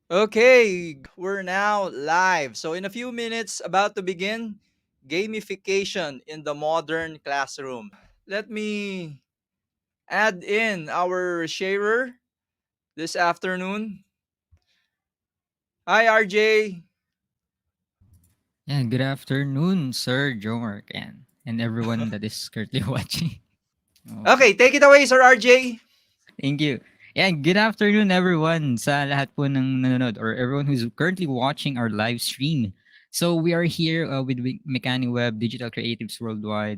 Okay, we're now live. So, in a few minutes, about to begin gamification in the modern classroom. Let me add in our sharer this afternoon. Hi, RJ. Yeah, good afternoon, Sir Jomar and everyone that is currently watching. Okay. Okay, take it away, Sir RJ. Thank you. Yeah, good afternoon everyone sa lahat po ng nanonood or everyone who's currently watching our live stream. So we are here with Mechanic Web Digital Creatives Worldwide.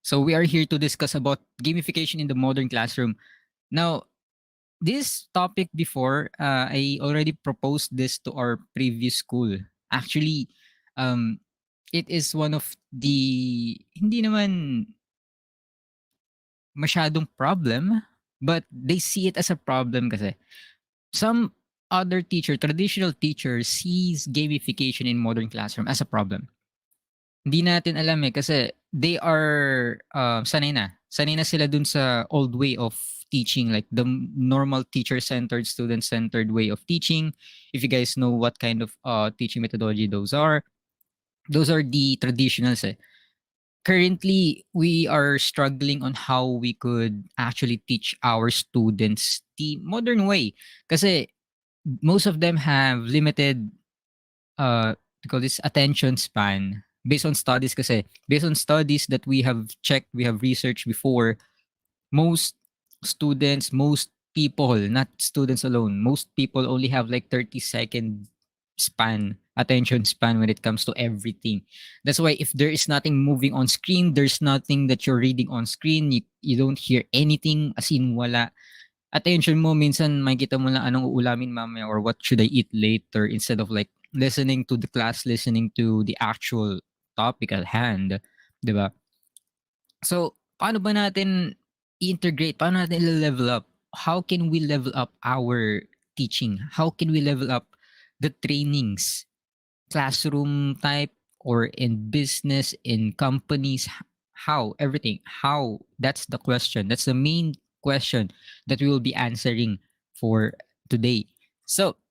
So we are here to discuss about gamification in the modern classroom. Now, this topic before, I already proposed this to our previous school. Actually, um, it is one of the hindi naman masyadong problem, but they see it as a problem kasi some other teacher, traditional teacher sees gamification in modern classroom as a problem. Hindi natin alam eh kasi they are sanay na. Sanay na sila dun sa old way of teaching, like the normal teacher-centered, student-centered way of teaching. If you guys know what kind of teaching methodology those are the traditionals eh. Currently, we are struggling on how we could actually teach our students the modern way. Kasi most of them have limited we call this attention span based on studies kasi based on studies that we have checked, we have researched before, most students, most people, not students alone, most people only have like 30-second attention span when it comes to everything. That's why if there is nothing moving on screen, there's nothing that you're reading on screen, you don't hear anything, as in wala. Attention mo, minsan makikita mo lang anong uulamin mamaya or what should I eat later instead of like listening to the class, listening to the actual topic at hand. 'Di ba? So, paano ba natin i-integrate? Paano natin i-level up? How can we level up our teaching? How can we level up the trainings? Classroom type or in business, in companies? How? Everything. How? That's the question. That's the main question that we will be answering for today. So,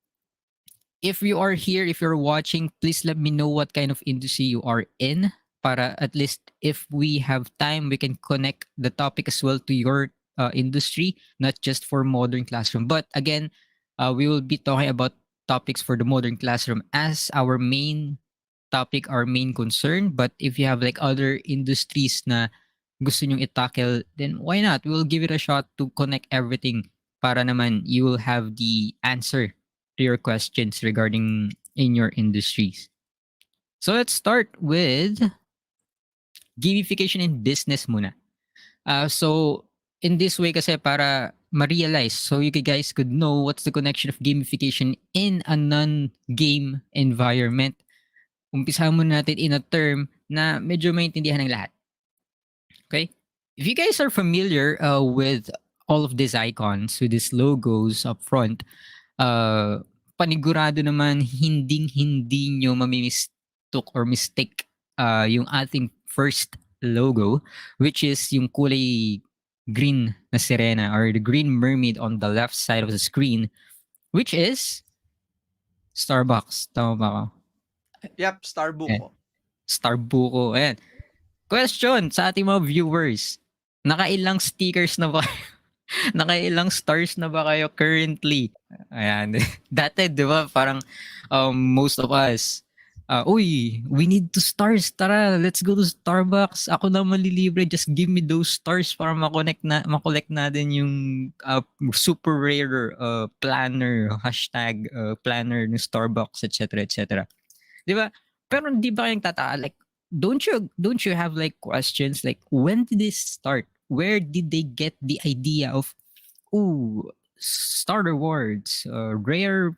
if you are here, if you're watching, please let me know what kind of industry you are in. Para at least if we have time, we can connect the topic as well to your industry, not just for modern classroom. But again, we will be talking about topics for the modern classroom as our main topic, our main concern. But if you have like other industries na gusto nyong i-tackle, then why not? We'll give it a shot to connect everything para naman you will have the answer to your questions regarding in your industries. So let's start with gamification in business muna. So in this way kasi para ma-realize so you guys could know what's the connection of gamification in a non-game environment. Umpisahan muna natin in a term na medyo maintindihan ng lahat. Okay? If you guys are familiar with all of these icons, with these logos up front, panigurado naman hinding-hindi nyo mamimistook or mistake yung ating first logo, which is yung kulay green na sirena or the green mermaid on the left side of the screen, which is Starbucks. Tama ba ako? Yep, Eh, Starbucks. Starbucks. Ayan. Question sa ating mga viewers. Nakailang stickers na ba nakailang stars na ba kayo currently? Ayan. Dati, di ba, parang most of us, uy, we need to stars. Tara, let's go to Starbucks. Ako na malilibre. Just give me those stars para makollect natin yung super rare planner, hashtag planner ng Starbucks, etc. etc. Di ba? Pero di ba kayong tataka, like, don't you have like questions like when did this start? Where did they get the idea of ooh, Star Awards, rare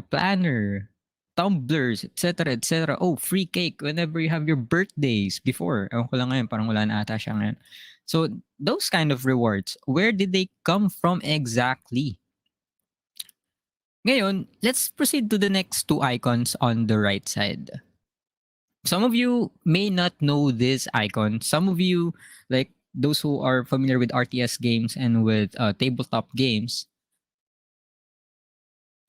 planner, tumblers, etc. etc. Oh, free cake whenever you have your birthdays before. Ewan ko lang ngayon, parang wala na ata siya ngayon. So, those kind of rewards, where did they come from exactly? Ngayon, let's proceed to the next two icons on the right side. Some of you may not know this icon. Some of you, like those who are familiar with RTS games and with tabletop games,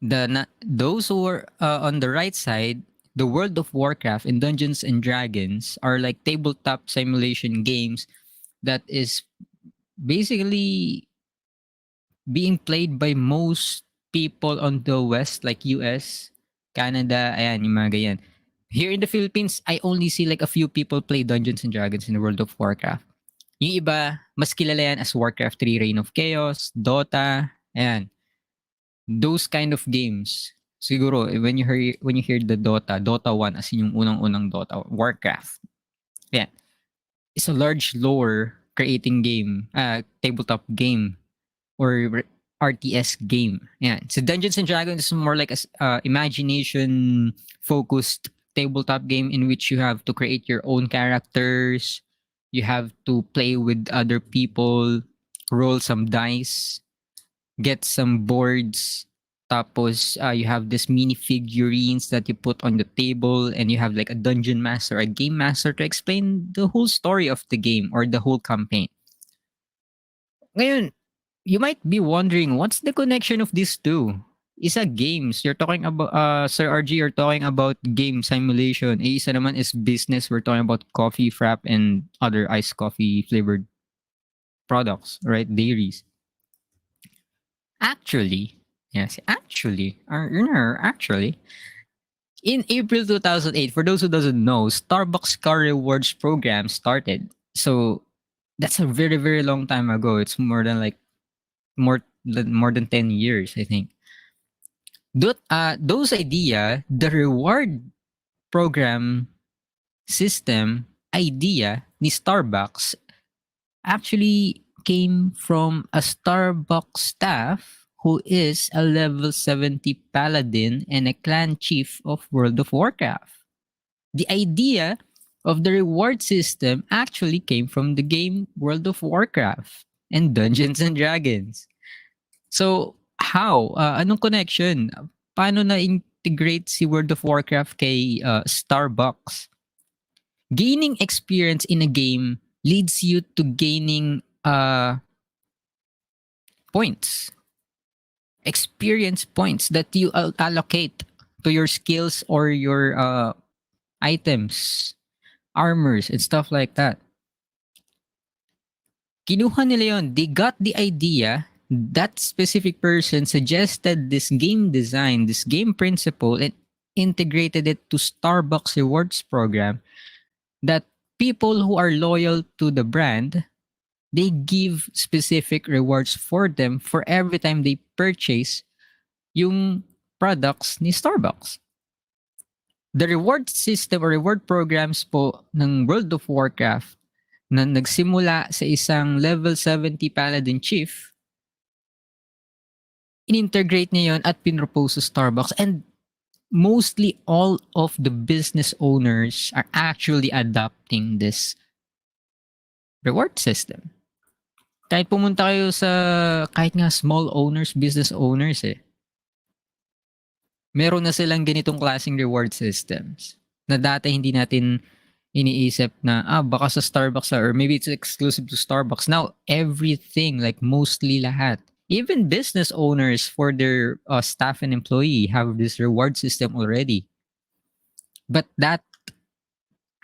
Those who are on the right side, the World of Warcraft and Dungeons and Dragons are like tabletop simulation games that is basically being played by most people on the West, like US, Canada, ayan, yung mga ganyan. Here in the Philippines, I only see like a few people play Dungeons and Dragons in the World of Warcraft. Yung iba, mas kilala yan as Warcraft 3 Reign of Chaos, Dota, ayan. Those kind of games. Siguro, when you hear the Dota 1 as in yung unang-unang Dota, Warcraft. Yan. It's a large lore creating game, tabletop game or RTS game. Yeah. So Dungeons and Dragons is more like a imagination focused tabletop game in which you have to create your own characters. You have to play with other people, roll some dice, get some boards. Tapos, you have this mini figurines that you put on the table, and you have like a dungeon master, a game master to explain the whole story of the game or the whole campaign. Ngayon, you might be wondering, what's the connection of these two? Isa games. You're talking about, Sir RG, you're talking about game simulation. Isa naman is business. We're talking about coffee, frap, and other iced coffee flavored products, right? Dairies. Actually, yes, actually, in April 2008, for those who doesn't know, Starbucks Car Rewards program started. So that's a very, very long time ago. It's more than like more than 10 years, I think. Those idea, the reward program system idea ni Starbucks actually came from a Starbucks staff who is a level 70 paladin and a clan chief of World of Warcraft. The idea of the reward system actually came from the game World of Warcraft and Dungeons and Dragons. So, how? Anong connection? Paano na-integrate si World of Warcraft kay Starbucks? Gaining experience in a game leads you to gaining points, experience points that you allocate to your skills or your items, armors, and stuff like that. Kinuha nila yun. They got the idea. That specific person suggested this game design, this game principle, and integrated it to Starbucks rewards program that people who are loyal to the brand, they give specific rewards for them for every time they purchase yung products ni Starbucks. The reward system or reward programs po ng World of Warcraft na nagsimula sa isang level 70 paladin chief, in-integrate niya yun at pinropose sa Starbucks, and mostly all of the business owners are actually adopting this reward system. Kahit pumunta kayo sa kahit nga small owners, business owners meron na silang ganitong klaseng reward systems na dati hindi natin iniisip na baka sa Starbucks or maybe it's exclusive to Starbucks. Now everything, like mostly lahat, even business owners for their staff and employee have this reward system already. But that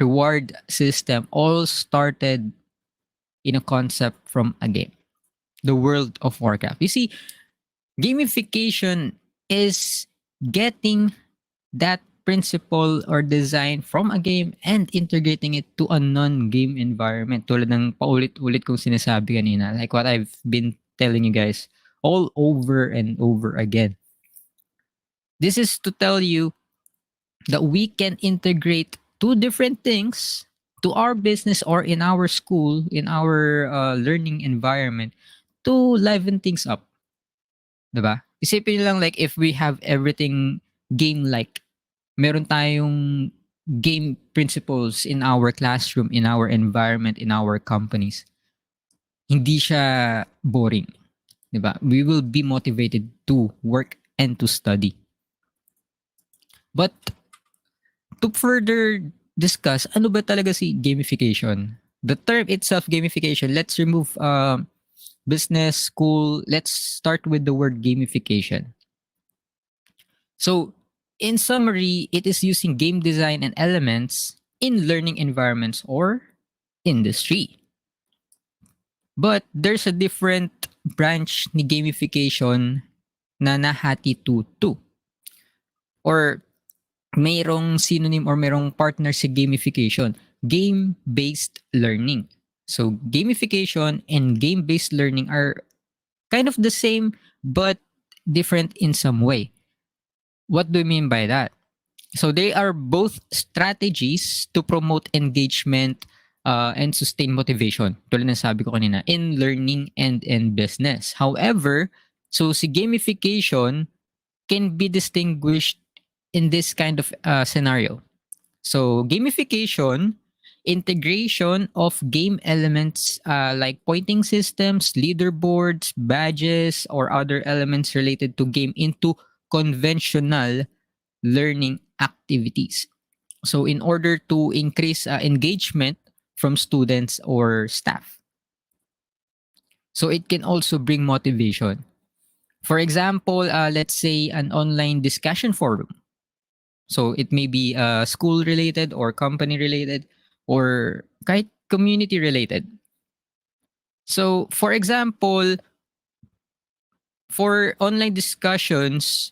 reward system all started in a concept from a game, the World of Warcraft. You see, gamification is getting that principle or design from a game and integrating it to a non-game environment. Tulad ng paulit-ulit kong sinasabi kanina, like what I've been telling you guys all over and over again. This is to tell you that we can integrate two different things to our business or in our school, in our learning environment to liven things up. Diba? Isipin nyo lang, like if we have everything game-like, meron tayong game principles in our classroom, in our environment, in our companies. Hindi siya boring. Diba? We will be motivated to work and to study. But to further discuss, ano ba talaga si gamification? The term itself, gamification, let's remove business, school. Let's start with the word gamification. So, in summary, it is using game design and elements in learning environments or industry. But there's a different branch ni gamification na nahati to two. Or mayroong synonym or mayroong partner si gamification, game-based learning. So gamification and game-based learning are kind of the same but different in some way. What do I mean by that? So they are both strategies to promote engagement and sustain motivation. Tulad ng sabi ko kanina, in learning and in business. However, so si gamification can be distinguished in this kind of scenario. So gamification, integration of game elements like pointing systems, leaderboards, badges, or other elements related to game into conventional learning activities. So in order to increase engagement from students or staff. So it can also bring motivation. For example, let's say an online discussion forum. So it may be school related or company related or kahit community related. So for example, for online discussions,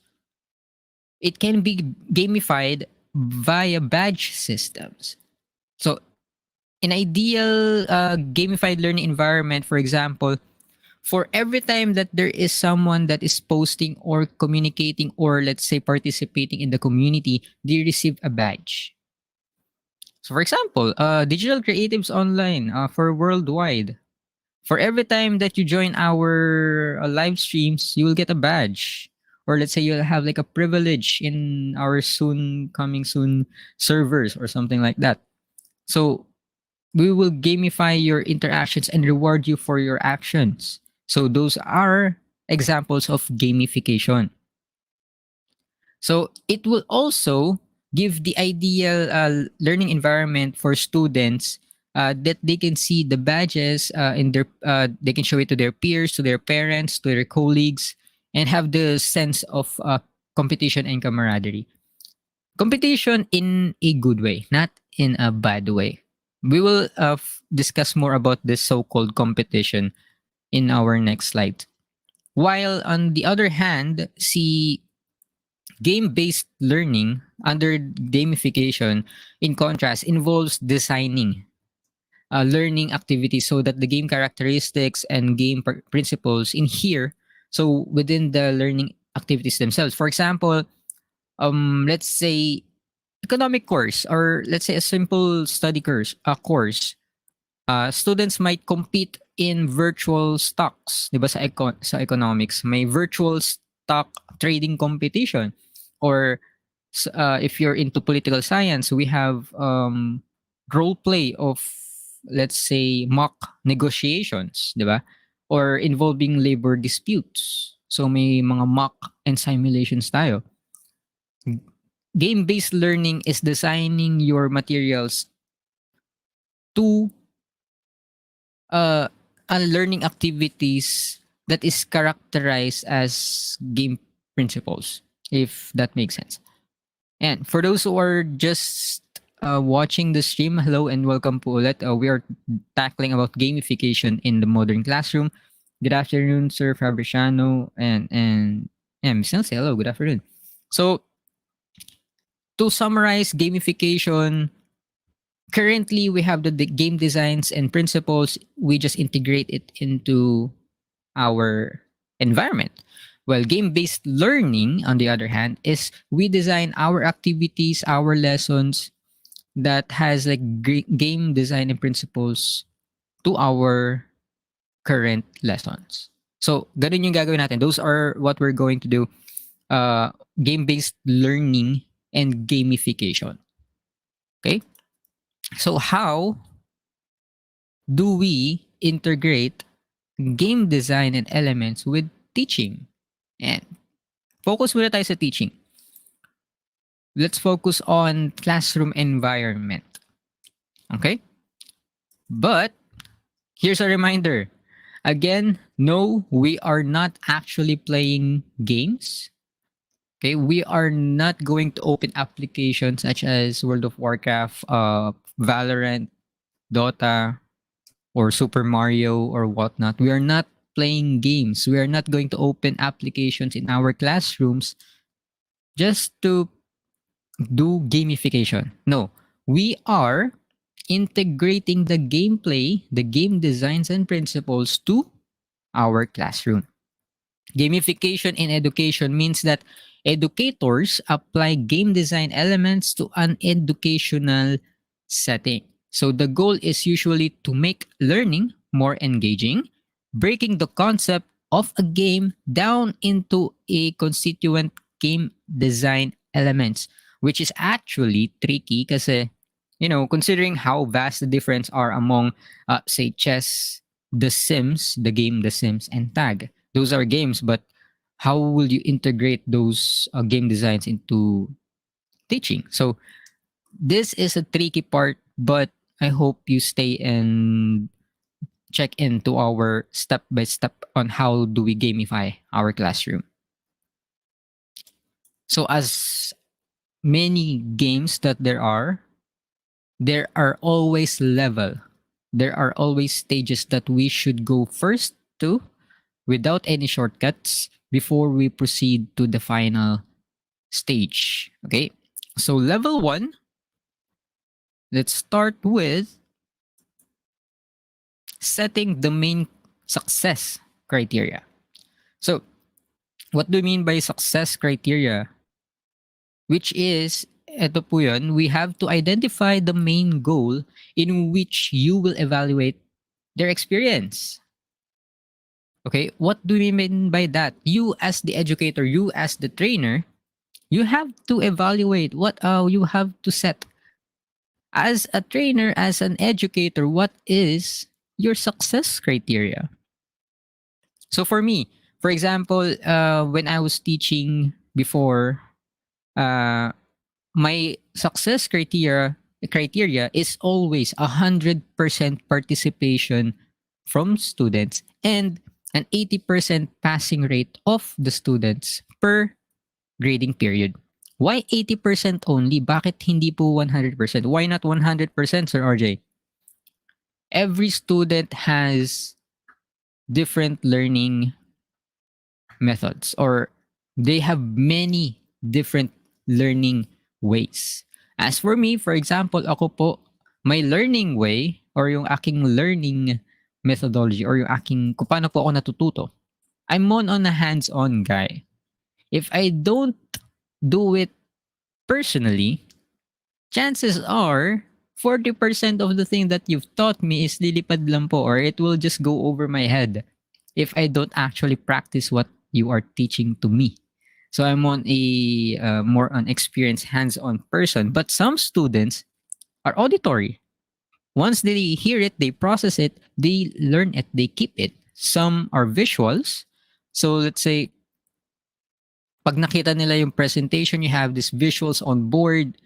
it can be gamified via badge systems. So an ideal gamified learning environment, for example, for every time that there is someone that is posting or communicating or let's say participating in the community, they receive a badge. So for example, digital creatives online for worldwide. For every time that you join our live streams, you will get a badge. Or let's say you'll have like a privilege in our soon servers or something like that. So we will gamify your interactions and reward you for your actions. So those are examples of gamification. So it will also give the ideal learning environment for students that they can see the badges in their they can show it to their peers, to their parents, to their colleagues, and have the sense of competition and camaraderie. Competition in a good way, not in a bad way. We will discuss more about this so-called competition in our next slide. While on the other hand, see game-based learning under gamification, in contrast, involves designing learning activities so that the game characteristics and game principles in here, so within the learning activities themselves. For example, let's say economic course or let's say a simple study course, students might compete in virtual stocks, 'di ba sa sa economics, may virtual stock trading competition or if you're into political science, we have role play of let's say mock negotiations, 'di ba? Or involving labor disputes. So may mga mock and simulations tayo. Game-based learning is designing your materials to uh, learning activities that is characterized as game principles, if that makes sense. And for those who are just watching the stream, hello and welcome po ulit. We are tackling about gamification in the modern classroom. Good afternoon, Sir Fabriciano and Miss Nelsie. Hello, good afternoon. So to summarize gamification, currently we have the game designs and principles. We just integrate it into our environment. Well, game-based learning, on the other hand, is we design our activities, our lessons that has like game design and principles to our current lessons. So, ganun yung gagawin natin. Those are what we're going to do. Game-based learning and gamification. Okay? So, how do we integrate game design and elements with teaching? And focus muna tayo sa teaching. Let's focus on classroom environment. Okay? But here's a reminder. Again, no, we are not actually playing games. Okay, we are not going to open applications such as World of Warcraft, Valorant, Dota, or Super Mario or whatnot. We are not playing games. We are not going to open applications in our classrooms just to do gamification. No, we are integrating the gameplay, the game designs and principles to our classroom. Gamification in education means that educators apply game design elements to an educational setting. So the goal is usually to make learning more engaging, breaking the concept of a game down into a constituent game design elements, which is actually tricky kasi, considering how vast the difference are among, say, chess, The Sims, the game The Sims, and Tag. Those are games, but how will you integrate those game designs into teaching? So this is a tricky part, but I hope you stay and check into our step by step on how do we gamify our classroom. So as many games that there are always level. There are always stages that we should go first to without any shortcuts before we proceed to the final stage. Okay. So level 1, let's start with setting the main success criteria. So what do you mean by success criteria? Which is, eto po yun, we have to identify the main goal in which you will evaluate their experience. Okay, what do we mean by that? You as the educator, you as the trainer, you have to evaluate what you have to set. As a trainer, as an educator, what is your success criteria? So for me, for example, when I was teaching before, uh, my success criteria is always 100% participation from students and an 80% passing rate of the students per grading period. Why 80% only? Bakit hindi po 100%? Why not 100%, Sir RJ? Every student has different learning methods, or they have many different learning ways. As for me, for example, ako po, my learning way or yung aking learning methodology or yung aking kung paano po ako natututo, I'm more on a hands-on guy. If I don't do it personally, chances are 40% of the thing that you've taught me is lilipad lang po, or it will just go over my head if I don't actually practice what you are teaching to me. So I'm on a more on experienced hands-on person. But some students are auditory. Once they hear it, they process it, they learn it, they keep it. Some are visuals. So let's say, pag nakita nila yung presentation, you have these visuals on board,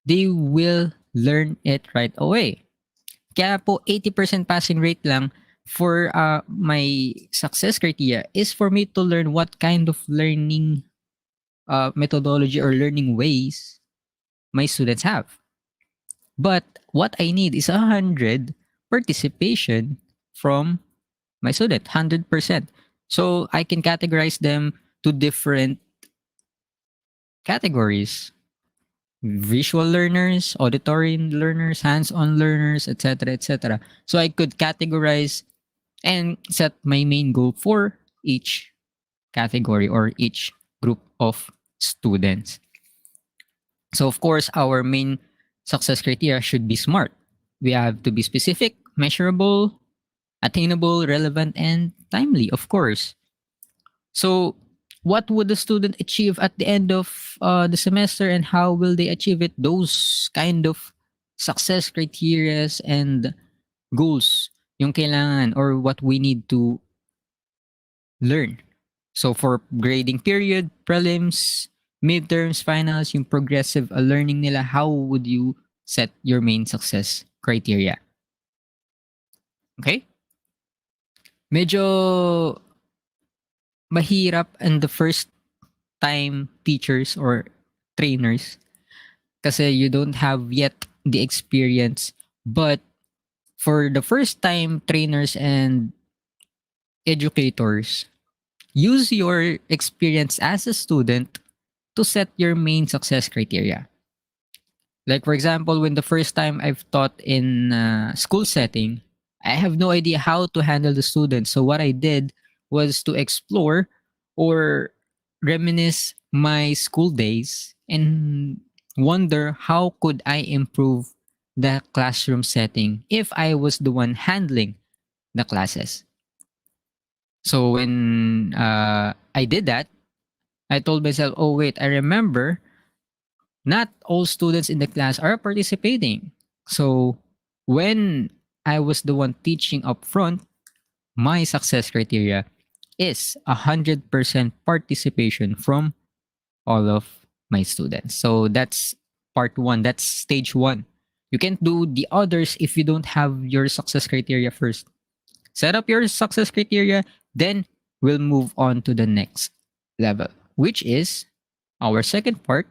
they will learn it right away. Kaya po 80% passing rate lang for my success criteria is for me to learn what kind of learning methodology or learning ways my students have. But what I need is 100 participation from my student, 100%. So I can categorize them to different categories: visual learners, auditory learners, hands-on learners, etc., etc. So I could categorize and set my main goal for each category or each group of students. So of course, our main success criteria should be SMART. We have to be specific, measurable, attainable, relevant, and timely, of course. So what would the student achieve at the end of the semester, and how will they achieve it? Those kind of success criterias and goals yung kailangan or what we need to learn. So for grading period, prelims, midterms, finals, yung progressive learning nila, how would you set your main success criteria? Okay? Medyo mahirap in the first time teachers or trainers kasi you don't have yet the experience. But for the first time trainers and educators, use your experience as a student to set your main success criteria. Like for example, when the first time I've taught in school setting, I have no idea how to handle the students. So what I did was to explore or reminisce my school days and wonder how could I improve the classroom setting if I was the one handling the classes. So when I did that, I told myself, oh wait, I remember not all students in the class are participating. So when I was the one teaching up front, my success criteria is 100% participation from all of my students. So that's part one. That's stage one. You can't do the others if you don't have your success criteria first. Set up your success criteria, then we'll move on to the next level, which is our second part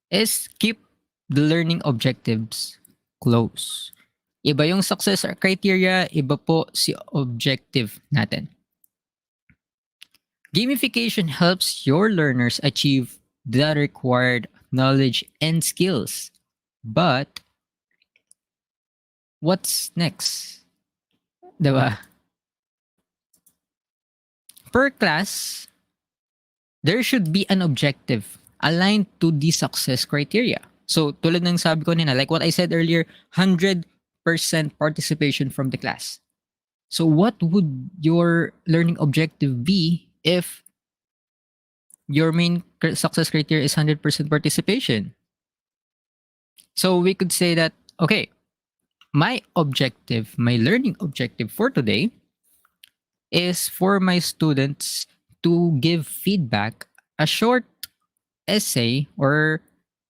is keep the learning objectives close. Iba yung success criteria, iba po si objective natin. Gamification helps your learners achieve the required knowledge and skills. But what's next? Diba? Per class, there should be an objective aligned to the success criteria. So, tulad ng sabi ko nina, like what I said earlier, 100% participation from the class. So, what would your learning objective be if your main success criteria is 100% participation? So, we could say that, okay, my objective, my learning objective for today is for my students to give feedback, a short essay or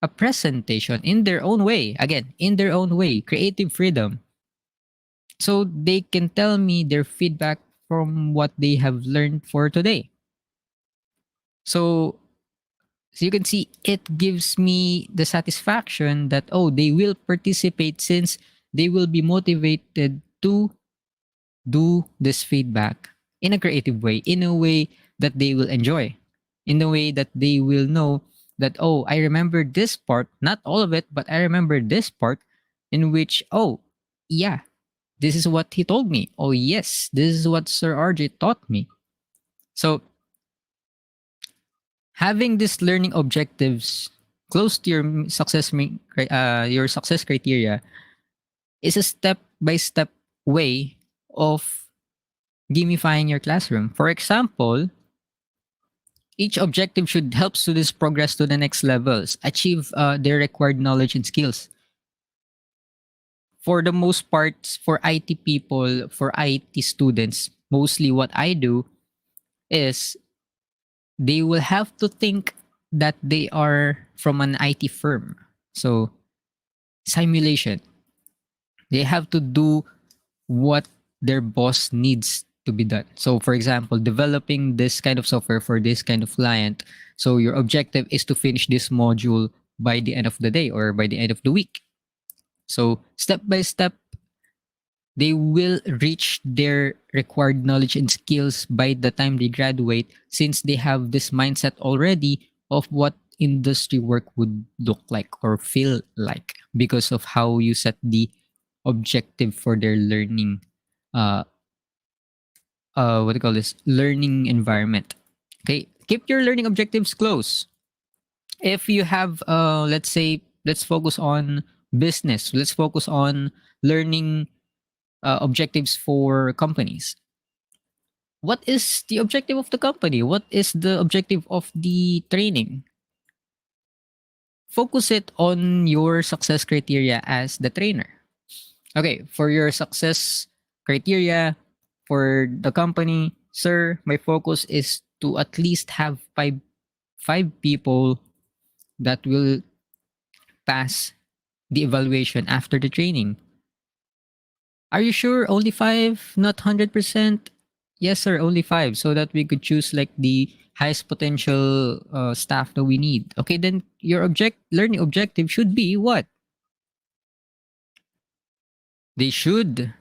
a presentation in their own way. Again, in their own way, creative freedom. So they can tell me their feedback from what they have learned for today. So, so you can see it gives me the satisfaction that, oh, they will participate since they will be motivated to do this feedback in a creative way, in a way that they will enjoy, in a way that they will know that, oh, I remember this part, not all of it, but I remember this part in which, oh, yeah, this is what he told me. Oh, yes, this is what Sir RJ taught me. So, having these learning objectives close to your success criteria is a step by step way of gamifying your classroom. For example, each objective should help students progress to the next levels, achieve their required knowledge and skills. For the most part, for IT people, for IT students, mostly what I do is they will have to think that they are from an IT firm. So, simulation. They have to do what their boss needs to be done. So, for example, developing this kind of software for this kind of client. So, your objective is to finish this module by the end of the day or by the end of the week. So, step by step, they will reach their required knowledge and skills by the time they graduate since they have this mindset already of what industry work would look like or feel like because of how you set the objective for their learning uh what do you call this learning environment. Okay, keep your learning objectives close. If you have let's say let's focus on business, let's focus on learning objectives for companies. What is the objective of the company? What is the objective of the training? Focus it on your success criteria as the trainer. Okay, for your success criteria for the company, sir, my focus is to at least have five people that will pass the evaluation after the training. Are you sure only five, not 100%? Yes, sir, only five, so that we could choose like the highest potential staff that we need. Okay, then your learning objective should be what? They should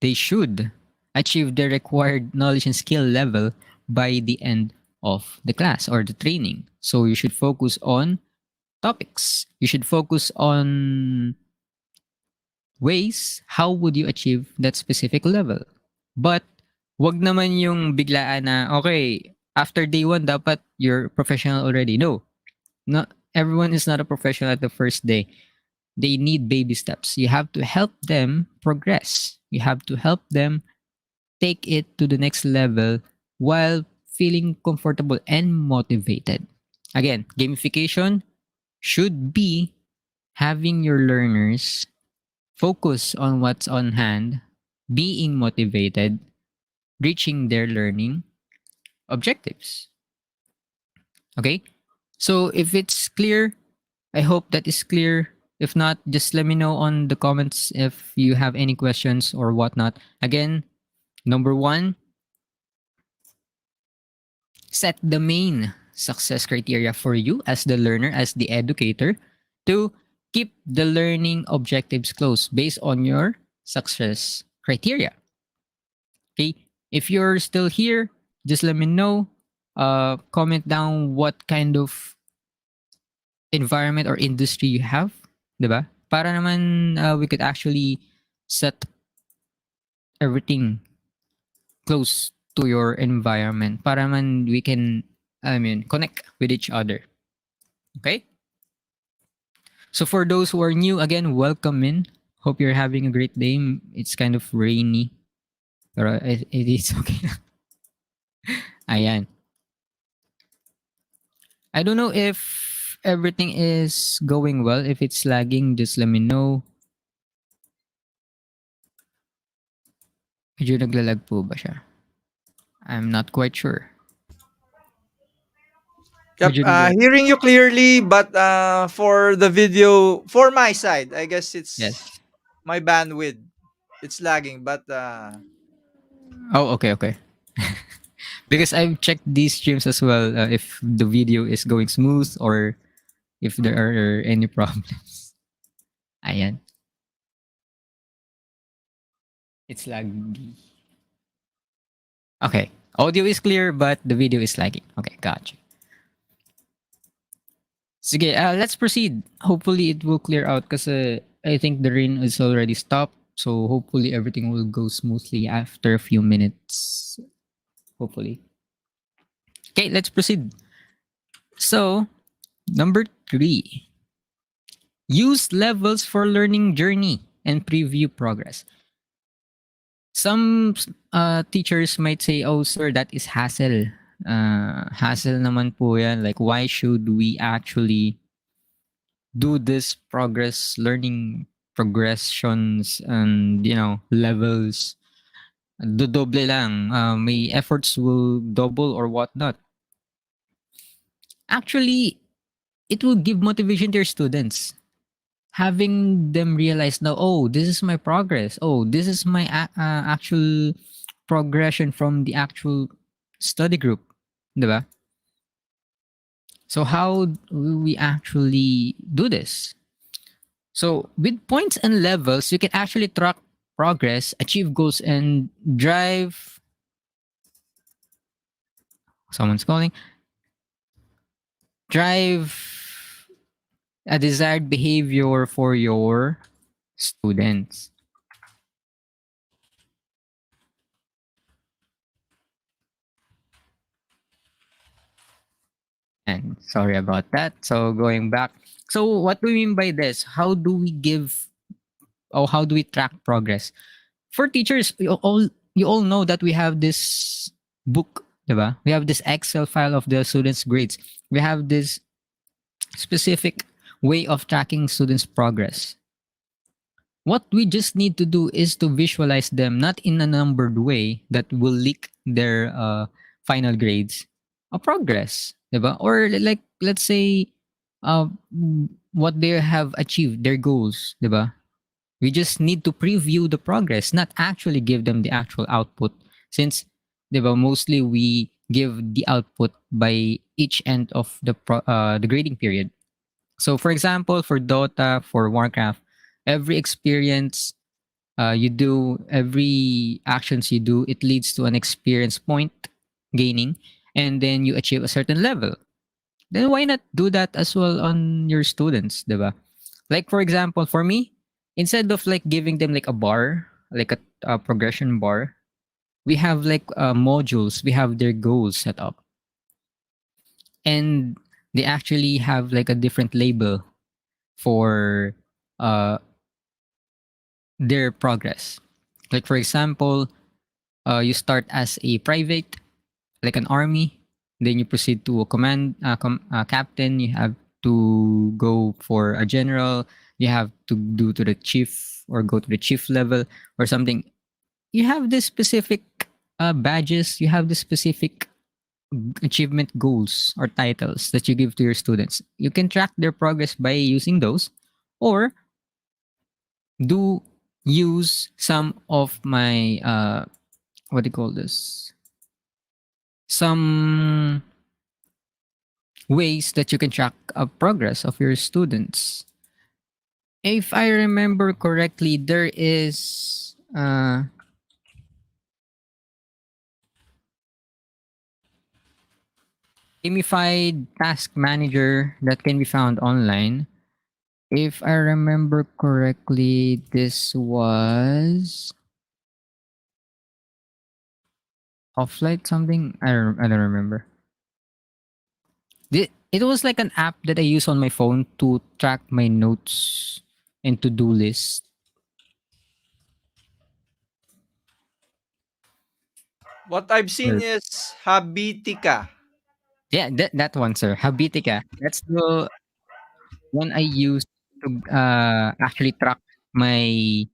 they should achieve the required knowledge and skill level by the end of the class or the training. So you should focus on topics. You should focus on ways how would you achieve that specific level. But wag naman yung biglaan na okay, after day one dapat you're professional already. No. Not everyone is not a professional at the first day. They need baby steps. You have to help them progress. You have to help them take it to the next level while feeling comfortable and motivated. Again, gamification should be having your learners focus on what's on hand, being motivated, reaching their learning objectives. Okay? So if it's clear, I hope that is clear. If not, just let me know on the comments if you have any questions or whatnot. Again, number one, set the main success criteria for you as the learner, as the educator, to keep the learning objectives close based on your success criteria. Okay, if you're still here, just let me know. Comment down what kind of environment or industry you have, diba? Para naman we could actually set everything close to your environment. Para man we can, I mean, connect with each other. Okay? So for those who are new, again, welcome in. Hope you're having a great day. It's kind of rainy. Pero it is okay na. Ayan. I don't know if everything is going well. If it's lagging, just let me know. Medyo naglalag po ba siya? I'm not quite sure. Yep, Medyo naglalag. hearing you clearly, but for the video, for my side, I guess it's Yes. my bandwidth. It's lagging, but Oh, okay, okay. Because I've checked these streams as well if the video is going smooth or if there are any problems. Ayan. It's laggy. Okay. Audio is clear but the video is lagging. Okay, gotcha. Sige, let's proceed. Hopefully it will clear out kasi I think the rain is already stopped. So hopefully everything will go smoothly after a few minutes. Hopefully. Okay, let's proceed. So, number 3. Use levels for learning journey and preview progress. Some teachers might say, oh, sir, that is hassle. Hassle naman po yan. Like, why should we actually do this learning progressions and, levels? Doble lang. May efforts will double or whatnot. Actually, it will give motivation to your students. Having them realize now, oh, this is my progress. Oh, this is my actual progression from the actual study group. Diba? So how will we actually do this? So with points and levels, you can actually track progress, achieve goals, and drive. Someone's calling. Drive a desired behavior for your students. And sorry about that. So going back. So what do we mean by this? How do we give or how do we track progress? For teachers, you all know that we have this book, diba? We have this Excel file of the students' grades. We have this specific way of tracking students' progress. What we just need to do is to visualize them not in a numbered way that will leak their final grades, a progress, diba? Or like let's say uh, what they have achieved, their goals, diba? We just need to preview the progress, not actually give them the actual output, since 'di ba? Mostly we give the output by each end of the grading period. So for example, for Dota, for Warcraft, every experience you do, every actions you do, it leads to an experience point gaining, and then you achieve a certain level. Then why not do that as well on your students, diba? Like for example, for me, instead of like giving them like a bar, like a progression bar, we have like modules. We have their goals set up, and they actually have like a different label for uh their progress. Like for example, you start as a private, like an army, then you proceed to a captain. You have to go for a general. You have to do to the chief or go to the chief level or something. You have this specific badges. You have the specific achievement goals or titles that you give to your students. You can track their progress by using those, or do use some of my what do you call this, some ways that you can track a progress of your students. If I remember correctly, there is gamified task manager that can be found online. If I remember correctly, this was Offlight something. I don't remember. It was like an app that I use on my phone to track my notes and to do list. What I've seen Or, is Habitica. yeah, that one, sir. Habitica. That's the one I use to actually track my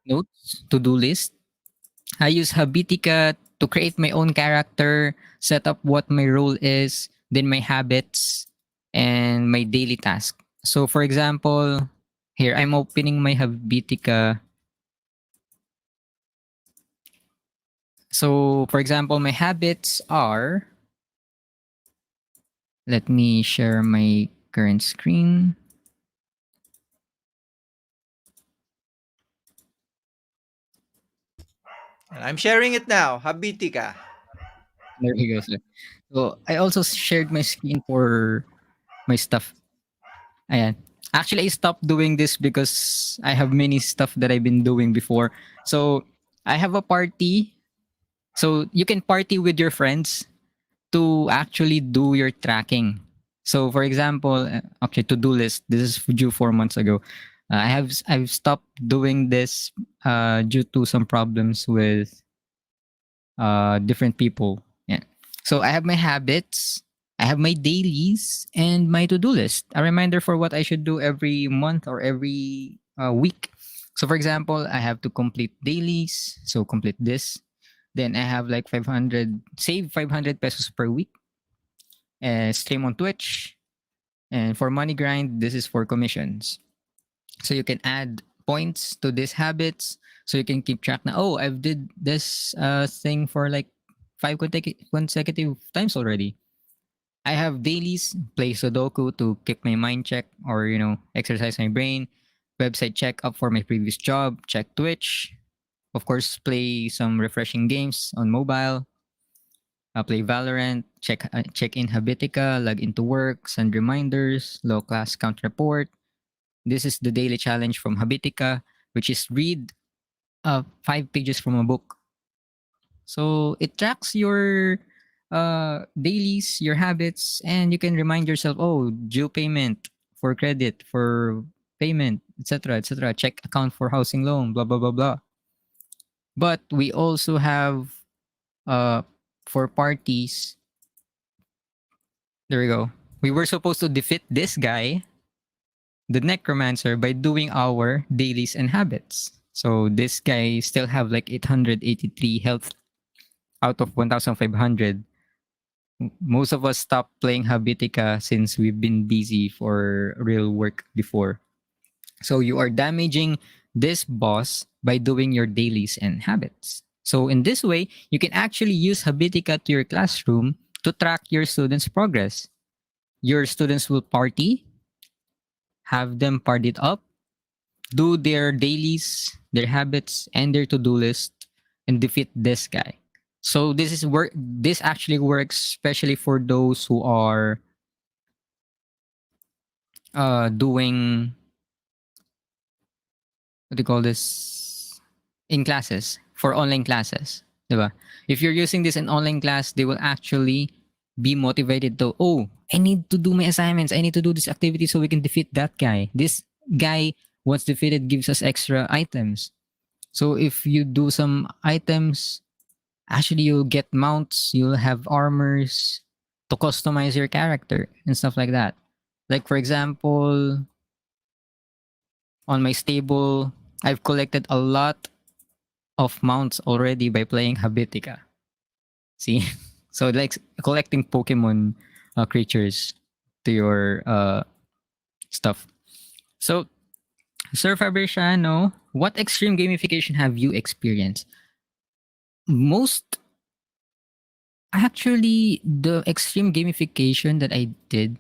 notes, to do list. I use Habitica to create my own character, set up what my role is, then my habits, and my daily task. So, for example, here I'm opening my Habitica. So, for example, my habits are, let me share my current screen. And I'm sharing it now. Habitica. There we go, sir. So, I also shared my screen for my stuff. Ayan. Actually, I stopped doing this because I have many stuff that I've been doing before. So, I have a party. So, you can party with your friends to actually do your tracking. So, for example, okay, to-do list. This is due 4 months ago. I've stopped doing this due to some problems with different people. Yeah. So I have my habits, I have my dailies, and my to-do list. A reminder for what I should do every month or every week. So, for example, I have to complete dailies. So complete this. Then I have like 500, save 500 pesos per week. Stream on Twitch. And for money grind, this is for commissions. So you can add points to these habits. So you can keep track now. Oh, I've did this thing for like five consecutive times already. I have dailies, play Sudoku to keep my mind check or, exercise my brain. Website check up for my previous job. Check Twitch. Of course, play some refreshing games on mobile. Play Valorant, check in Habitica, log into work, send reminders, low class count report. This is the daily challenge from Habitica, which is read 5 pages from a book. So it tracks your dailies, your habits, and you can remind yourself, oh, due payment for credit, for payment, etc., etc. Check account for housing loan, blah blah blah blah. But we also have uh for parties. There we go. We were supposed to defeat this guy, the necromancer, by doing our dailies and habits. So this guy still have like 883 health out of 1500. Most of us stopped playing Habitica since we've been busy for real work before. So you are damaging this boss by doing your dailies and habits. So in this way, you can actually use Habitica to your classroom to track your students' progress. Your students will party, have them partied up, do their dailies, their habits, and their to-do list, and defeat this guy. So this is work. This actually works especially for those who are doing, what do you call this, in classes, for online classes, diba? If you're using this in online class, they will actually be motivated to, oh, I need to do my assignments, I need to do this activity so we can defeat that guy. This guy, once defeated, gives us extra items. So if you do some items, actually you'll get mounts, you'll have armors to customize your character and stuff like that. Like for example, on my stable, I've collected a lot of mounts already by playing Habitica. See? So like collecting Pokemon creatures to your stuff. So, Sir Fabriciano, what extreme gamification have you experienced? Most Actually, the extreme gamification that I did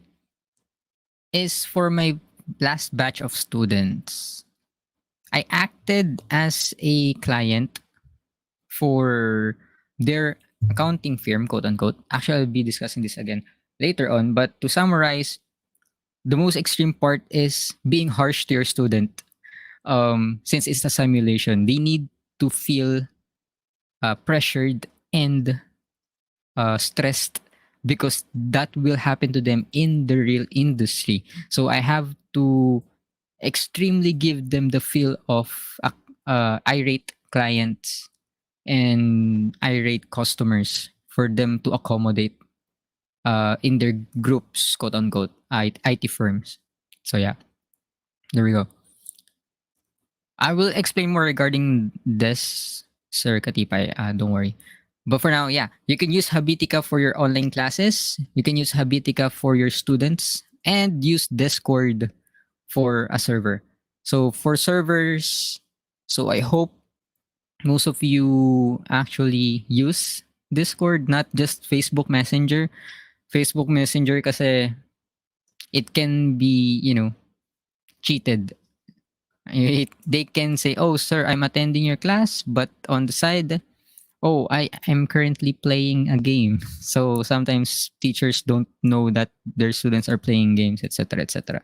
is for my last batch of students. I acted as a client for their accounting firm, quote unquote. Actually, I'll be discussing this again later on. But to summarize, the most extreme part is being harsh to your student. Since it's a simulation, they need to feel pressured and stressed because that will happen to them in the real industry. So I have to extremely give them the feel of irate clients and irate customers for them to accommodate in their groups, quote unquote, IT firms. So yeah, there we go. I will explain more regarding this, Sir Katipay. Don't worry. But for now, yeah, you can use Habitica for your online classes. You can use Habitica for your students and use Discord for a server. So for servers, so I hope most of you actually use Discord, not just Facebook Messenger. Facebook Messenger kasi it can be, cheated. They can say, "Oh, sir, I'm attending your class," but on the side, "Oh, I am currently playing a game." So sometimes teachers don't know that their students are playing games, etc., etc.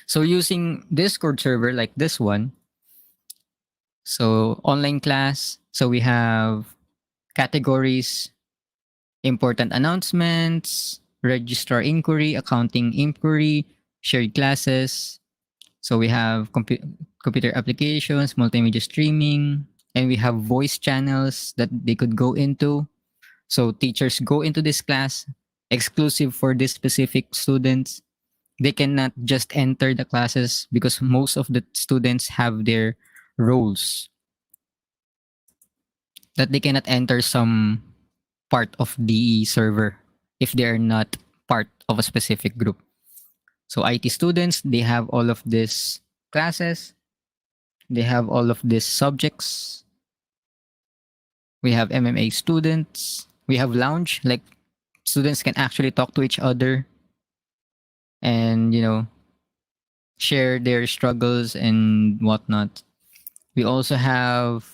So using Discord server like this one, so online class, so we have categories: important announcements, registrar inquiry, accounting inquiry, shared classes. So we have computer applications, multimedia streaming, and we have voice channels that they could go into. So teachers go into this class exclusive for this specific students. They cannot just enter the classes because most of the students have their roles that they cannot enter some part of the server if they are not part of a specific group. So IT students, they have all of these classes, they have all of these subjects. We have MMA students, we have lounge, like students can actually talk to each other and, share their struggles and whatnot. We also have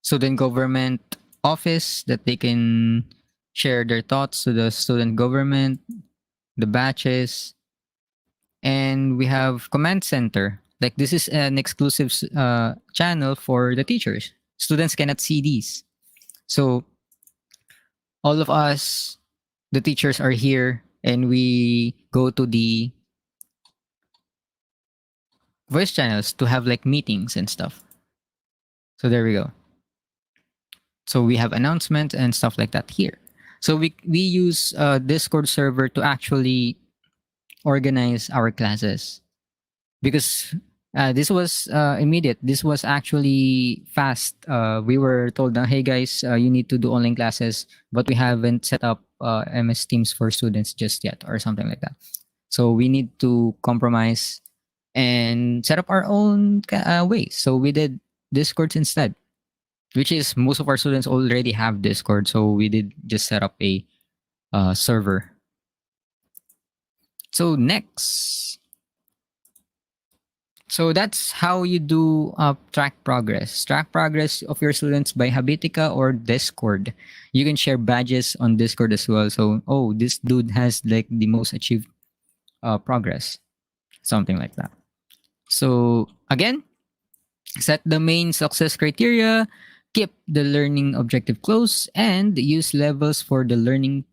student government office that they can share their thoughts to the student government, the batches, and we have command center. Like this is an exclusive channel for the teachers. Students cannot see these. So all of us, the teachers, are here and we go to the voice channels to have like meetings and stuff. So there we go. So we have announcements and stuff like that here. So we use Discord server to actually organize our classes because this was immediate. This was actually fast. We were told that, hey guys, you need to do online classes, but we haven't set up MS Teams for students just yet, or something like that. So we need to compromise and set up our own ways. So we did Discords instead. which is most of our students already have Discord. So we did just set up a server. So next, so that's how you do track progress. Track progress of your students by Habitica or Discord. You can share badges on Discord as well. So, oh, this dude has like the most achieved progress, something like that. So again, set the main success criteria, keep the learning objective close, and use levels for the learning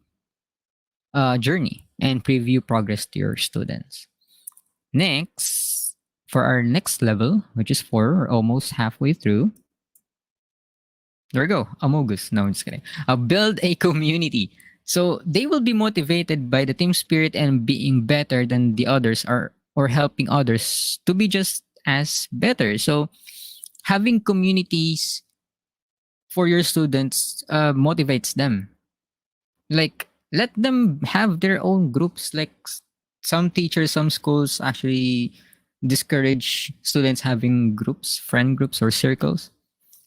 journey and preview progress to your students. Next, for our next level, which is 4, we're almost halfway through. There we go. Amogus. No, I'm just kidding. Build a community. So they will be motivated by the team spirit and being better than the others are, or helping others to be just as better. So having communities for your students motivates them. Like, let them have their own groups. Like, some teachers, some schools actually discourage students having groups, friend groups, or circles.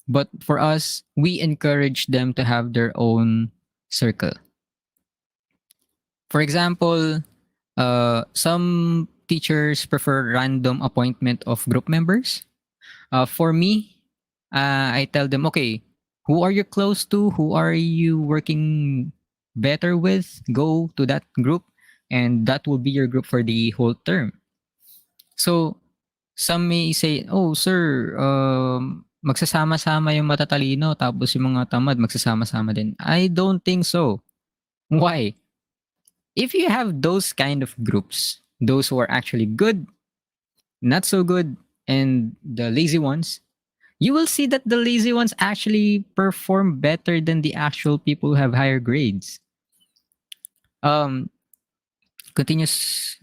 But for us, we encourage them to have their own circle. For example, some teachers prefer random appointment of group members. For me, I tell them, okay, who are you close to? Who are you working better with? Go to that group, and that will be your group for the whole term. So, some may say, oh, sir, magsasama-sama yung matatalino, tapos yung mga tamad, magsasama-sama din. I don't think so. Why? If you have those kind of groups, those who are actually good, not so good, and the lazy ones, you will see that the lazy ones actually perform better than the actual people who have higher grades. Um, continuous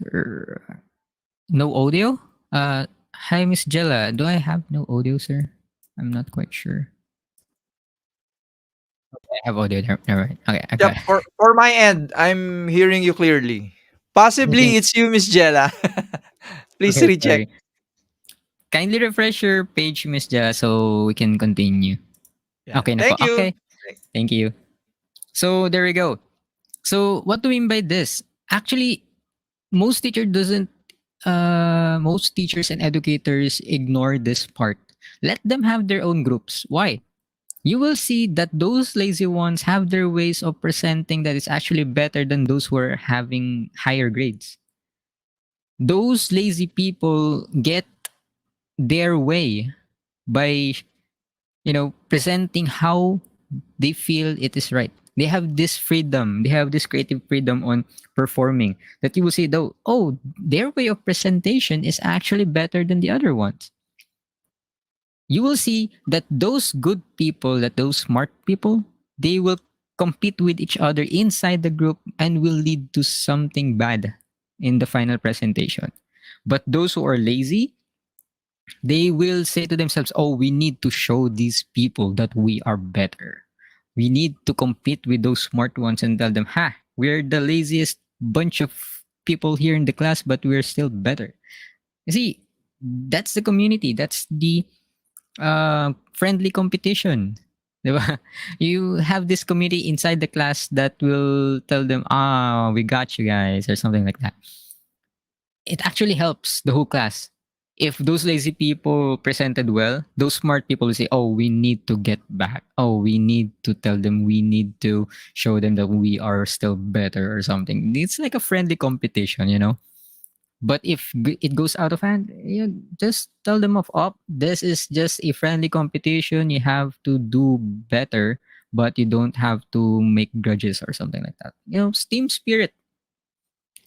no audio. Hi, Miss Jella. Do I have no audio, sir? I'm not quite sure. I have audio there. Never mind. Okay, I got Yep, it. for my end, I'm hearing you clearly. I think Possibly it's you, Miss Jella. Please okay. recheck. Sorry. Kindly refresh your page, Miss Jella, so we can continue. Yeah. Okay, na po. Thank you. Okay. Thank you. So there we go. So what do we mean by this? Actually, most teacher doesn't most teachers and educators ignore this part. Let them have their own groups. Why? You will see that those lazy ones have their ways of presenting that is actually better than those who are having higher grades. Those lazy people get their way by presenting how they feel it is right. They have this freedom, they have this creative freedom on performing, that you will see, though, oh, their way of presentation is actually better than the other ones. You will see that those good people, that those smart people, they will compete with each other inside the group and will lead to something bad in the final presentation. But those who are lazy, they will say to themselves, oh, we need to show these people that we are better. We need to compete with those smart ones and tell them, ha, we're the laziest bunch of people here in the class, but we're still better. You see, that's the community. That's the friendly competition. Diba? You have this community inside the class that will tell them, we got you guys, or something like that. It actually helps the whole class. If those lazy people presented well, those smart people will say, oh, we need to get back. Oh, we need to tell them, we need to show them that we are still better or something. It's like a friendly competition. But if it goes out of hand, just tell them off. Oh, this is just a friendly competition. You have to do better, but you don't have to make grudges or something like that. Team spirit,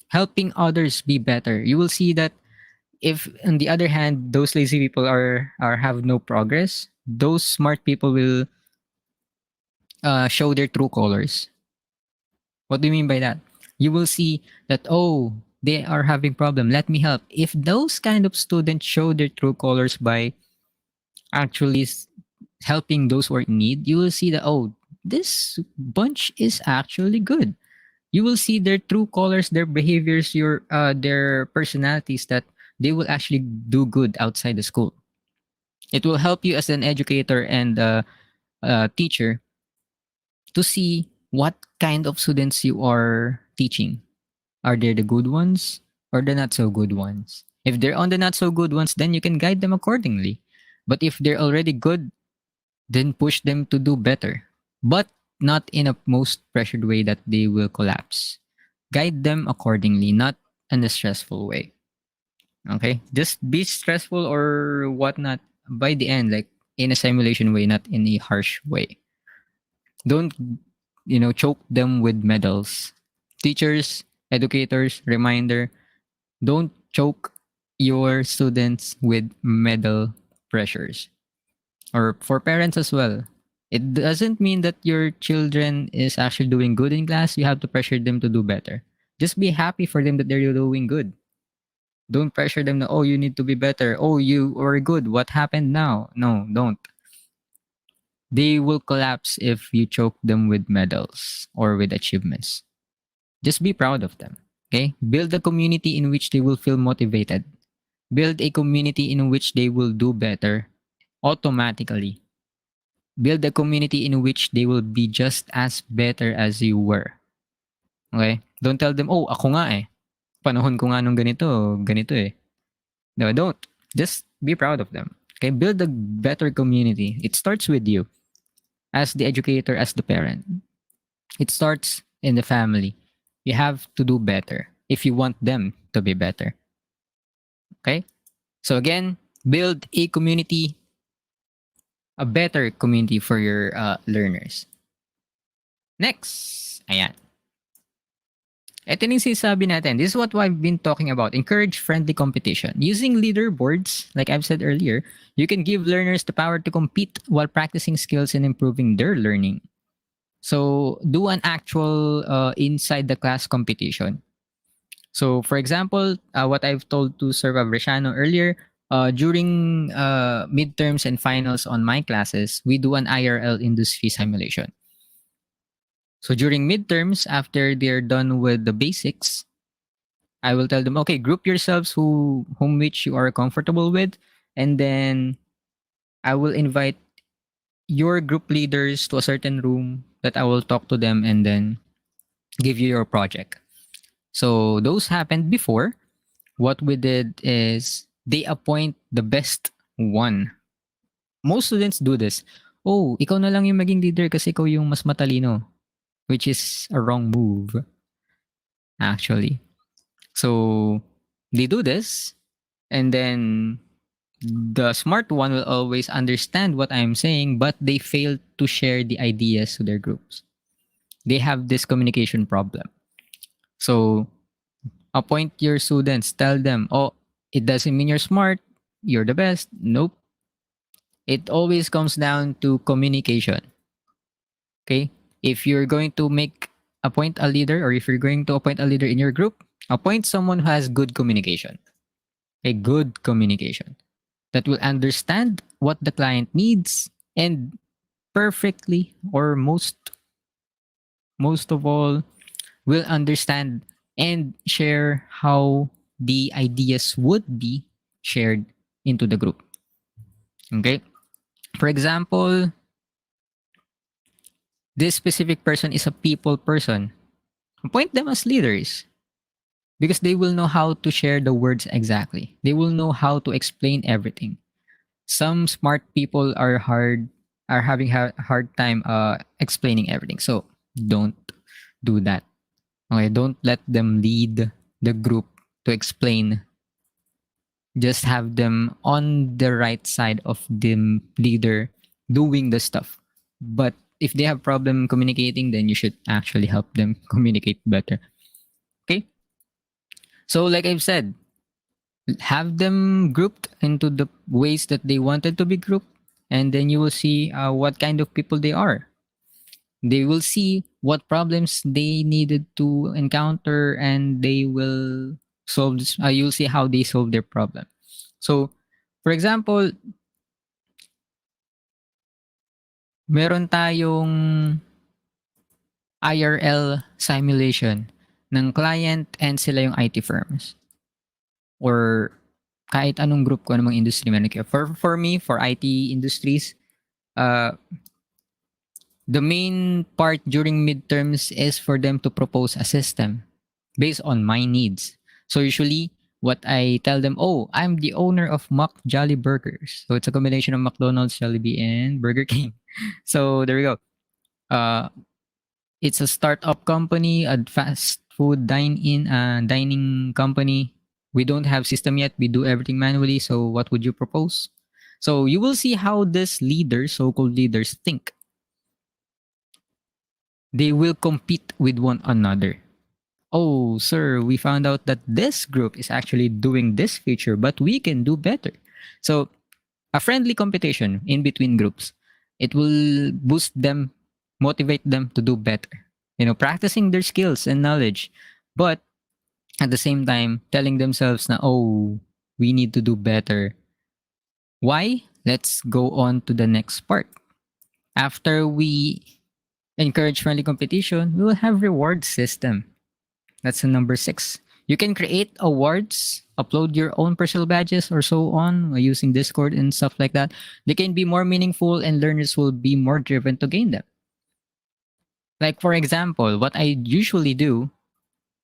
helping others be better. You will see that if, on the other hand, those lazy people are have no progress, those smart people will show their true colors. What do you mean by that? You will see that, oh, they are having problem. Let me help. If those kind of students show their true colors by actually helping those who are in need, you will see that, oh, this bunch is actually good. You will see their true colors, their behaviors, their personalities, that they will actually do good outside the school. It will help you as an educator and teacher to see what kind of students you are teaching. Are they the good ones or the not so good ones? If they're on the not so good ones, then you can guide them accordingly. But if they're already good, then push them to do better. But not in a most pressured way that they will collapse. Guide them accordingly, not in a stressful way. Okay? Just be stressful or whatnot by the end, like in a simulation way, not in a harsh way. Don't, choke them with medals. Teachers, educators, reminder, don't choke your students with medal pressures. Or for parents as well. It doesn't mean that your children is actually doing good in class. You have to pressure them to do better. Just be happy for them that they're doing good. Don't pressure them that, oh, you need to be better. Oh, you were good. What happened now? No, don't. They will collapse if you choke them with medals or with achievements. Just be proud of them. Okay? Build a community in which they will feel motivated. Build a community in which they will do better automatically. Build a community in which they will be just as better as you were. Okay? Don't tell them, oh, ako nga eh. Panahon ko nga nung ganito, ganito eh. No, don't. Just be proud of them. Okay? Build a better community. It starts with you as the educator, as the parent. It starts in the family. You have to do better if you want them to be better. Okay? So again, build a community, a better community for your learners. Next. Ayan. Ito yung sinasabi natin. This is what I've been talking about. Encourage friendly competition. Using leaderboards, like I've said earlier, you can give learners the power to compete while practicing skills and improving their learning. So do an actual inside the class competition. So for example, what I've told to Sir Fabriciano earlier, during midterms and finals on my classes, we do an IRL industry simulation. So during midterms, after they're done with the basics, I will tell them, okay, group yourselves whom which you are comfortable with, and then I will invite your group leaders to a certain room that I will talk to them and then give you your project. So those happened before. What we did is they appoint the best one. Most students do this. Oh, ikaw na lang yung maging leader kasi ikaw yung mas matalino, which is a wrong move, actually. So they do this, and then the smart one will always understand what I'm saying, but they fail to share the ideas to their groups. They have this communication problem. So appoint your students, tell them, oh, it doesn't mean you're smart, you're the best. Nope. It always comes down to communication. Okay? If you're going to appoint a leader, or if you're going to appoint a leader in your group, appoint someone who has good communication. A good communication that will understand what the client needs and perfectly, or most of all, will understand and share how the ideas would be shared into the group. Okay? For example, this specific person is a people person. Appoint them as leaders because they will know how to share the words exactly. They will know how to explain everything. Some smart people are having a hard time explaining everything. So don't do that. Okay, don't let them lead the group to explain. Just have them on the right side of the leader doing the stuff. But if they have problem communicating, then you should actually help them communicate better. Okay? So like I've said, have them grouped into the ways that they wanted to be grouped, and then you will see what kind of people they are. They will see what problems they needed to encounter, and they will solve this. You'll see how they solve their problem. So for example, meron tayong IRL simulation ng client and sila yung IT firms, or kahit anong group ko, anong industry man. For me, for IT industries, uh, The main part during midterms is for them to propose a system based on my needs. So usually what I tell them, oh, I'm the owner of Mac Jolly Burgers. So it's a combination of McDonald's, Jollibee, and Burger King. So there we go. Uh, it's a startup company, a fast food dining company. We don't have system yet. We do everything manually. So what would you propose? So you will see how these leaders, so-called leaders, think. They will compete with one another. Oh, sir, we found out that this group is actually doing this feature, but we can do better. So a friendly competition in between groups. It will boost them, motivate them to do better. Practicing their skills and knowledge, but at the same time telling themselves na, oh, we need to do better. Why? Let's go on to the next part. After we encourage friendly competition, we will have reward system. That's the number 6. You can create awards, upload your own personal badges or so on using Discord and stuff like that. They can be more meaningful and learners will be more driven to gain them. Like, for example, what I usually do,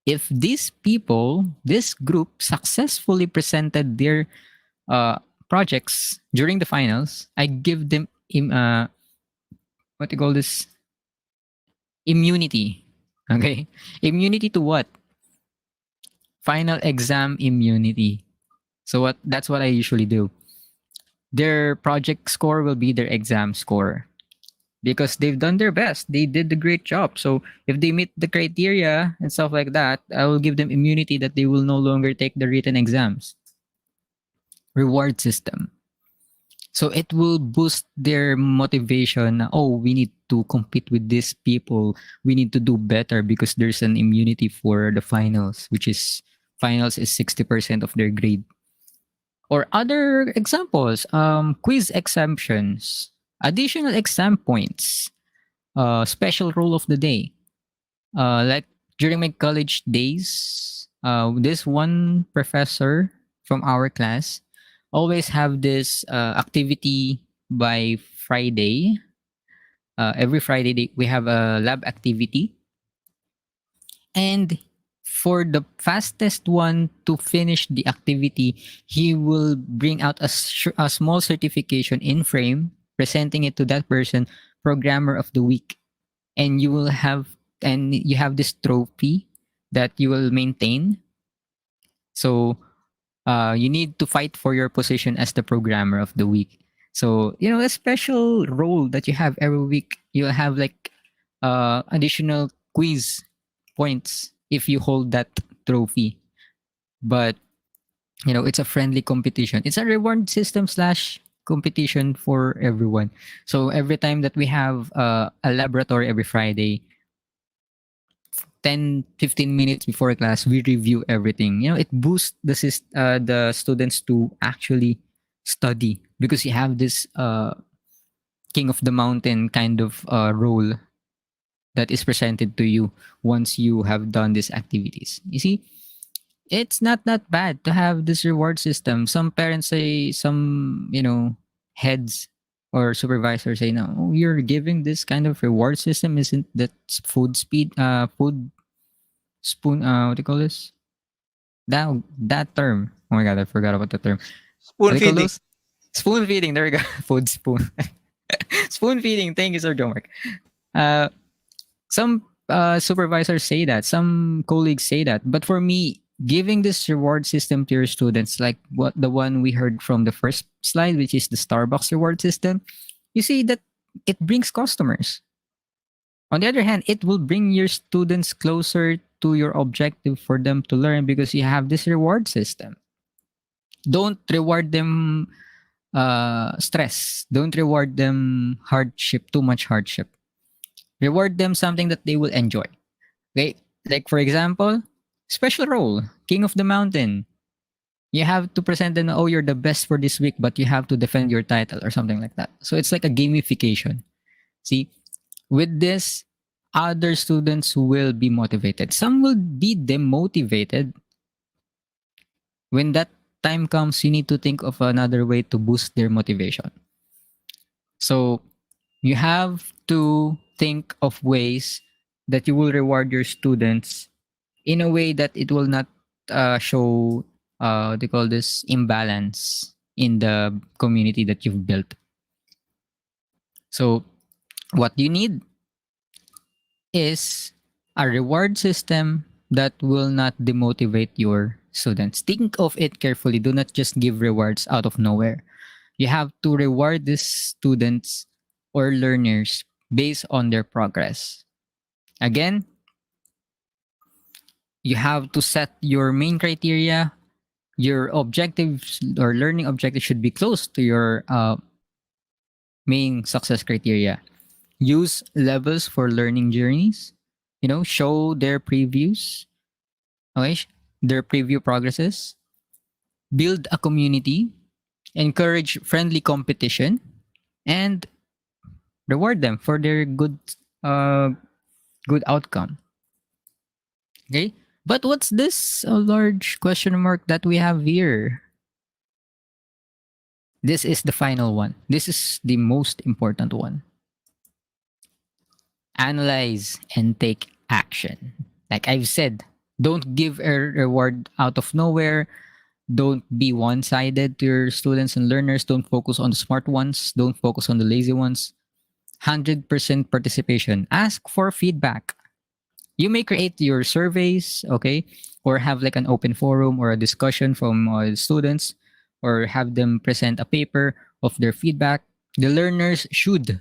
if these people, this group successfully presented their uh, projects during the finals, I give them what do you call this? Immunity. Okay? Immunity to what? Final exam immunity. So that's what I usually do. Their project score will be their exam score because they've done their best. They did a great job. So if they meet the criteria and stuff like that, I will give them immunity that they will no longer take the written exams. Reward system. So it will boost their motivation. Oh, we need to compete with these people. We need to do better because there's an immunity for the finals, which is finals is 60% of their grade. Or other examples, quiz exemptions, additional exam points, special rule of the day. Like during my college days, this one professor from our class always have this activity by Friday. Every Friday we have a lab activity, and for the fastest one to finish the activity, he will bring out a small certification in frame, presenting it to that person, programmer of the week, and you have this trophy that you will maintain. So you need to fight for your position as the programmer of the week. So a special role that you have every week. You'll have like additional quiz points if you hold that trophy. But it's a friendly competition. It's a reward system slash competition for everyone. So every time that we have a laboratory every Friday, 10-15 minutes before class, we review everything. It boosts the students to actually study because you have this king of the mountain kind of role that is presented to you once you have done these activities. You see, it's not that bad to have this reward system. Some parents say, some heads or supervisors say, no, oh, you're giving this kind of reward system, isn't that food spoon, what do you call this, that term? Oh my god, I forgot about the term. What Spoon do you call feeding. those? Spoon feeding, there we go. Food spoon. Spoon feeding, thank you, Sir Jomar. uh some supervisors say that, some colleagues say that, but for me, giving this reward system to your students, like what the one we heard from the first slide, which is the Starbucks reward system, you see that it brings customers. On the other hand, it will bring your students closer to your objective for them to learn because you have this reward system. Don't reward them stress. Don't reward them hardship, too much hardship. Reward them something that they will enjoy. Okay? Like for example, special role, King of the Mountain. You have to present them, oh, you're the best for this week, but you have to defend your title or something like that. So it's like a gamification. See, with this, other students will be motivated. Some will be demotivated. When that time comes, you need to think of another way to boost their motivation. So You have to think of ways that you will reward your students in a way that it will not show they call this imbalance in the community that you've built. So what you need is a reward system that will not demotivate your students. Think of it carefully. Do not just give rewards out of nowhere. You have to reward these students or learners based on their progress. Again, you have to set your main criteria. Your objectives or learning objectives should be close to your main success criteria. Use levels for learning journeys. Show their previews, okay, their preview progresses. Build a community. Encourage friendly competition, and reward them for their uh, good outcome. Okay, but what's this large question mark that we have here? This is the final one. This is the most important one. Analyze and take action. Like I've said, don't give a reward out of nowhere. Don't be one sided to your students and learners. Don't focus on the smart ones. Don't focus on the lazy ones. 100% participation. Ask for feedback. You may create your surveys, okay, or have like an open forum or a discussion from students, or have them present a paper of their feedback. The learners should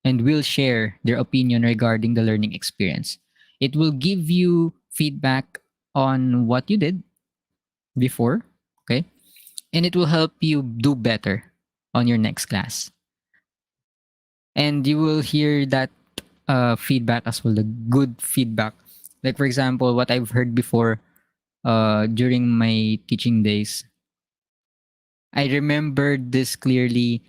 and will share their opinion regarding the learning experience. It will give you feedback on what you did before, okay? And it will help you do better on your next class. And you will hear that feedback as well, the good feedback. Like, for example, what I've heard before during my teaching days, I remember this clearly.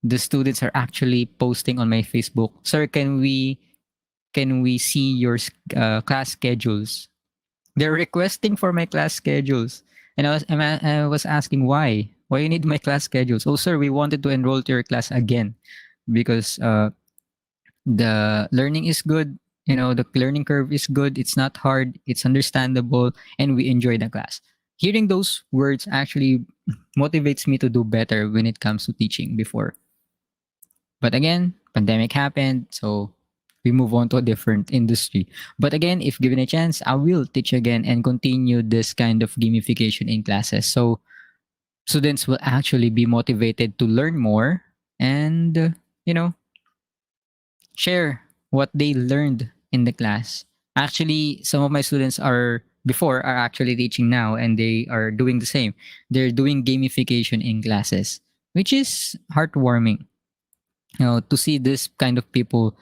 The students are actually posting on my Facebook, "Sir, can we see your class schedules?" They're requesting for my class schedules, and I was asking why. Why you need my class schedules? Oh, sir, we wanted to enroll to your class again because the learning is good. The learning curve is good. It's not hard. It's understandable, and we enjoy the class. Hearing those words actually motivates me to do better when it comes to teaching before. But again, pandemic happened, so we move on to a different industry. But again, if given a chance, I will teach again and continue this kind of gamification in classes. So students will actually be motivated to learn more and, share what they learned in the class. Actually, some of my students are actually teaching now, and they are doing the same. They're doing gamification in classes, which is heartwarming, to see this kind of people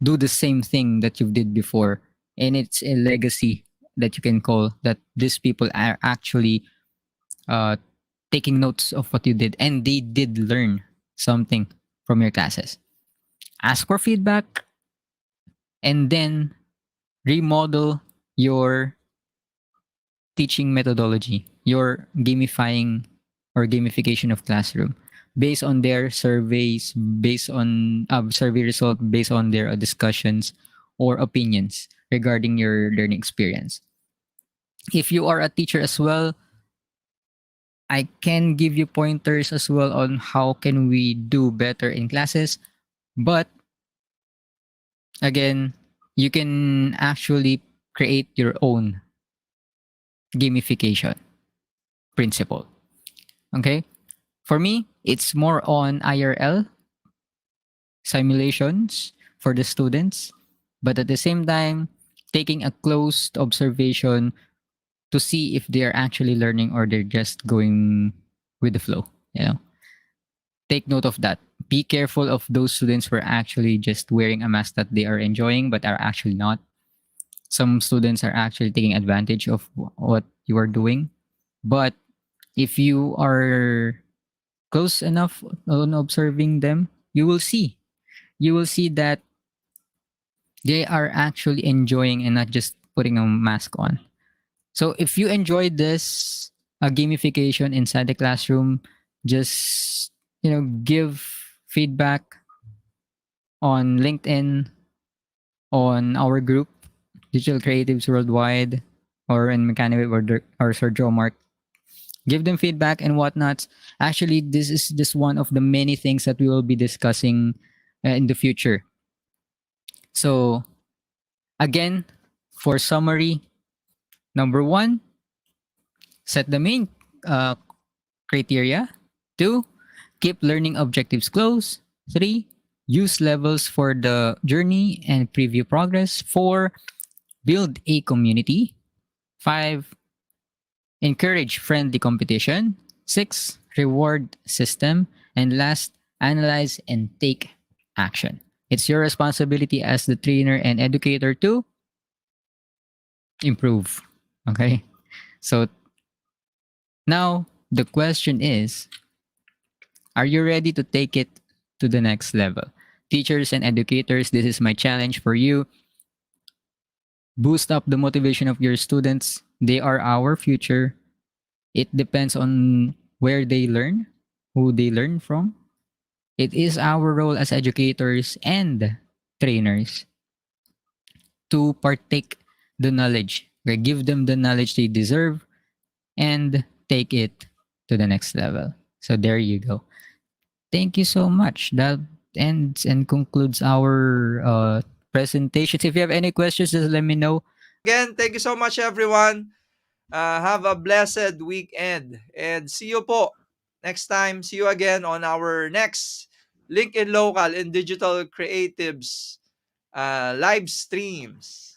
do the same thing that you did before. And it's a legacy that you can call that these people are actually uh, taking notes of what you did, and they did learn something from your classes. Ask for feedback, and then remodel your teaching methodology, your gamifying or gamification of classroom based on their surveys, based on survey result, based on their discussions or opinions regarding your learning experience. If you are a teacher as well, I can give you pointers as well on how can we do better in classes. But again, you can actually create your own gamification principle. Okay? For me, it's more on IRL simulations for the students, but at the same time, taking a close observation to see if they're actually learning or they're just going with the flow. Take note of that. Be careful of those students who are actually just wearing a mask that they are enjoying but are actually not. Some students are actually taking advantage of what you are doing. But if you are close enough on observing them, you will see that they are actually enjoying and not just putting a mask on. So if you enjoyed this gamification inside the classroom, just give feedback, on LinkedIn, on our group, Digital Creatives Worldwide, or in Mechanic or Sergio Mark. Give them feedback and whatnot. Actually, this is just one of the many things that we will be discussing in the future. So, again, for summary, number one, set the main uh, criteria. Two, keep learning objectives close. Three, use levels for the journey and preview progress. Four, build a community. Five, encourage friendly competition. Six, reward system. And last, analyze and take action. It's your responsibility as the trainer and educator to improve. Okay. So now the question is, are you ready to take it to the next level? Teachers and educators, this is my challenge for you. Boost up the motivation of your students. They are our future. It depends on where they learn, who they learn from. It is our role as educators and trainers to partake the knowledge, okay? Give them the knowledge they deserve and take it to the next level. So there you go. Thank you so much. That ends and concludes our presentations. If you have any questions, just let me know. Again, thank you so much, everyone. Have a blessed weekend. And see you po next time. See you again on our next LinkedIn Local and Digital Creatives live streams.